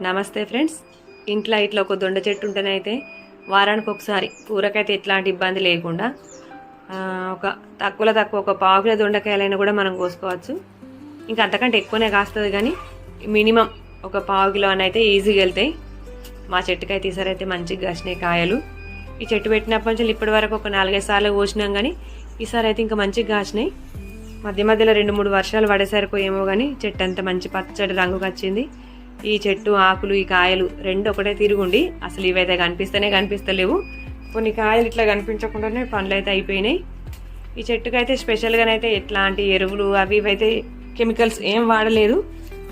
నమస్తే ఫ్రెండ్స్. ఇంట్లో ఇట్లా ఒక దొండ చెట్టు ఉంటేనైతే వారానికి ఒకసారి కూరకైతే ఎట్లాంటి ఇబ్బంది లేకుండా ఒక తక్కువ ఒక పావు కిలో దొండకాయలైనా కూడా మనం కోసుకోవచ్చు. ఇంకా అంతకంటే ఎక్కువనే కాస్తుంది, కానీ మినిమం ఒక పావు కిలో అని అయితే ఈజీగా వెళ్తాయి. మా చెట్టుకైతే ఈసారి అయితే మంచిగా కాసినాయి కాయలు. ఈ చెట్టు పెట్టినప్పటి నుంచి ఇప్పటి వరకు ఒక 4-5 సార్లు కోసినాం, కానీ ఈసారి అయితే ఇంకా మంచిగా కాసినాయి. మధ్యలో 2-3 వర్షాలు పడేసరికి ఏమో కానీ చెట్టు అంతా మంచి పచ్చడి రంగుకి వచ్చింది. ఈ చెట్టు ఆకులు ఈ కాయలు రెండు ఒకటే తిరుగుండి అసలు ఇవైతే కనిపిస్తలేవు. కొన్ని కాయలు ఇట్లా కనిపించకుండానే పండ్లు అయితే అయిపోయినాయి. ఈ చెట్టుకైతే స్పెషల్గానైతే ఎట్లాంటి ఎరువులు అవి ఇవైతే కెమికల్స్ ఏం వాడలేదు.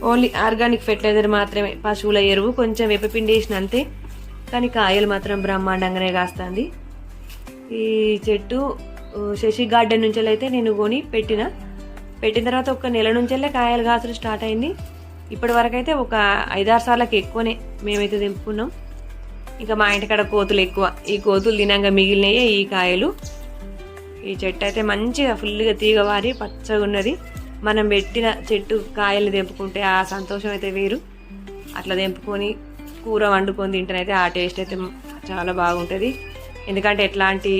ఓన్లీ ఆర్గానిక్ ఫెర్టిలైజర్ మాత్రమే, పశువుల ఎరువు కొంచెం వేపపిండి వేసిన అంతే. కానీ కాయలు మాత్రం బ్రహ్మాండంగానే కాస్తుంది. ఈ చెట్టు శశి గార్డెన్ నుంచి అయితే నేను కొని పెట్టిన తర్వాత ఒక నెల నుంచెల్లే కాయలు కాసులు స్టార్ట్ అయింది. ఇప్పటి వరకు అయితే ఒక 5-6 సార్లకి ఎక్కువనే మేమైతే తెంపుకున్నాం. ఇంకా మా ఇంటికాడ కోతులు ఎక్కువ, ఈ కోతులు తినంగా మిగిలినయే ఈ కాయలు. ఈ చెట్టు అయితే మంచిగా ఫుల్గా తీగవారి పచ్చగా ఉన్నది. మనం పెట్టిన చెట్టు కాయలు తెంపుకుంటే ఆ సంతోషం అయితే వేరు. అట్లా తెంపుకొని కూర వండుకొని తింటేనైతే ఆ టేస్ట్ అయితే చాలా బాగుంటుంది. ఎందుకంటే ఎట్లాంటి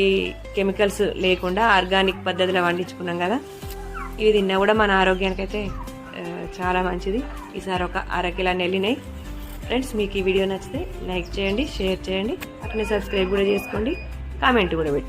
కెమికల్స్ లేకుండా ఆర్గానిక్ పద్ధతిలో వండించుకున్నాం కదా. ఇవి తిన్నా కూడా మన ఆరోగ్యానికి అయితే చాలా మంచిది. ఈసారి ఒక 1/2 కిలో వెళ్ళినాయి. ఫ్రెండ్స్, మీకు ఈ వీడియో నచ్చితే లైక్ చేయండి, షేర్ చేయండి, అట్లనే సబ్స్క్రైబ్ కూడా చేసుకోండి, కామెంట్ కూడా పెట్టండి.